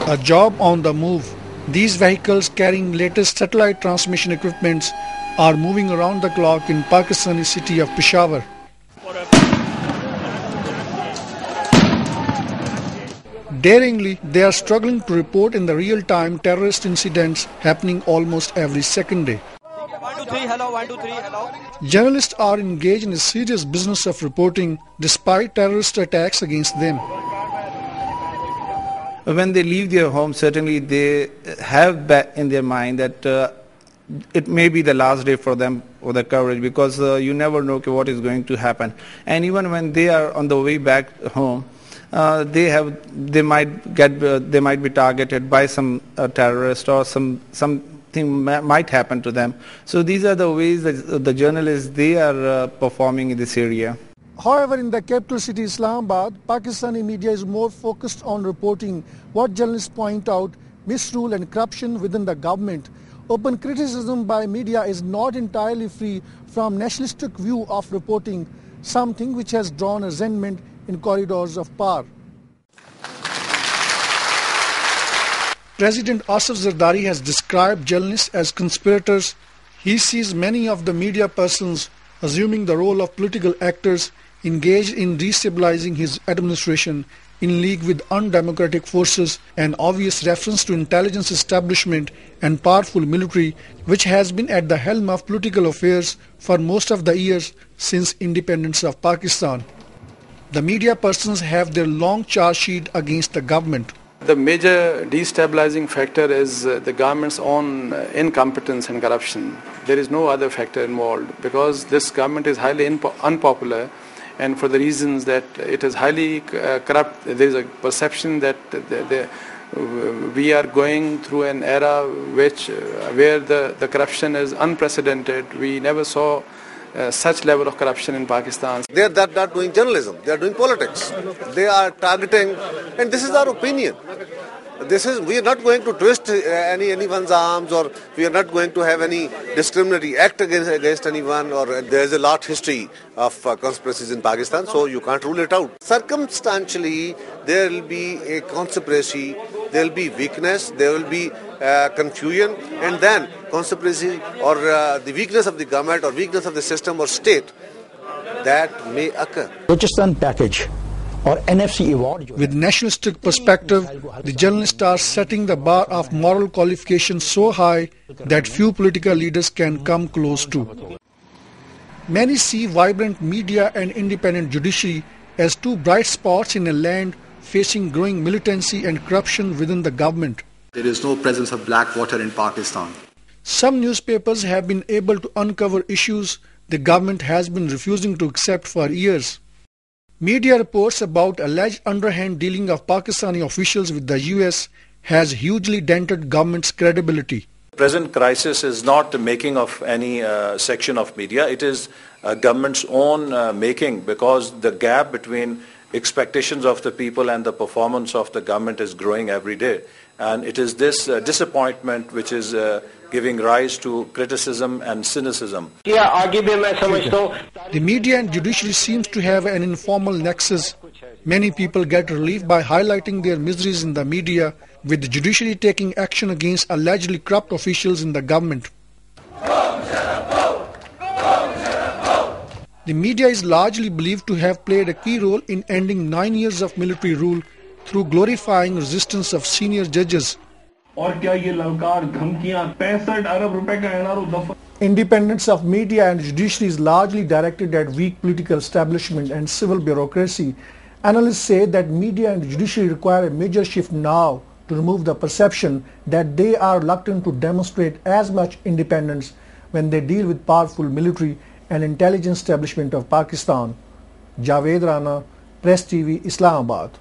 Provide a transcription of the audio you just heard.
A job on the move. These vehicles carrying latest satellite transmission equipments are moving around the clock in Pakistani city of Peshawar. Daringly, they are struggling to report in the real-time terrorist incidents happening almost every second day. 1 2 3 hello 1 2 3 hello. Journalists are engaged in a serious business of reporting despite terrorist attacks against them. When they leave their home, certainly they have in their mind that it may be the last day for them for the coverage, because you never know what is going to happen. And even when they are on the way back home, they might be targeted by some terrorist, or something might happen to them. So these are the ways that the journalists, they are performing in this area. However, in the capital city Islamabad, Pakistani media is more focused on reporting what journalists point out misrule and corruption within the government. Open criticism by media is not entirely free from nationalistic view of reporting, something which has drawn resentment in corridors of power. President Asif Zardari has described journalists as conspirators. He sees many of the media persons assuming the role of political actors engaged in destabilizing his administration in league with undemocratic forces, an obvious reference to intelligence establishment and powerful military which has been at the helm of political affairs for most of the years since independence of Pakistan. The media persons have their long charge sheet against the government. The major destabilizing factor is the government's own incompetence and corruption. There is no other factor involved, because this government is highly unpopular, and for the reasons that it is highly corrupt. There is a perception that we are going through an era where the corruption is unprecedented. We never saw such level of corruption in Pakistan. They are not doing journalism, they are doing politics. They are targeting, and this is our opinion. We are not going to twist anyone's arms, or we are not going to have any discriminatory act against anyone, or there is a lot history of conspiracies in Pakistan, so you can't rule it out. Circumstantially, there will be a conspiracy, there will be weakness, there will be confusion, and then conspiracy or the weakness of the government or weakness of the system or state, that may occur. Balochistan package or NFC award. With nationalistic perspective, the journalists are setting the bar of moral qualification so high that few political leaders can come close to. Many see vibrant media and independent judiciary as two bright spots in a land facing growing militancy and corruption within the government. There is no presence of black water in Pakistan. Some newspapers have been able to uncover issues the government has been refusing to accept for years. Media reports about alleged underhand dealing of Pakistani officials with the US has hugely dented government's credibility. The present crisis is not the making of any section of media. It is government's own making, because the gap between expectations of the people and the performance of the government is growing every day. And it is this disappointment which is giving rise to criticism and cynicism. The media and judiciary seems to have an informal nexus. Many people get relief by highlighting their miseries in the media, with the judiciary taking action against allegedly corrupt officials in the government. The media is largely believed to have played a key role in ending 9 years of military rule through glorifying resistance of senior judges. Independence of media and judiciary is largely directed at weak political establishment and civil bureaucracy. Analysts say that media and judiciary require a major shift now to remove the perception that they are reluctant to demonstrate as much independence when they deal with powerful military and intelligence establishment of Pakistan. Javed Rana, Press TV, Islamabad.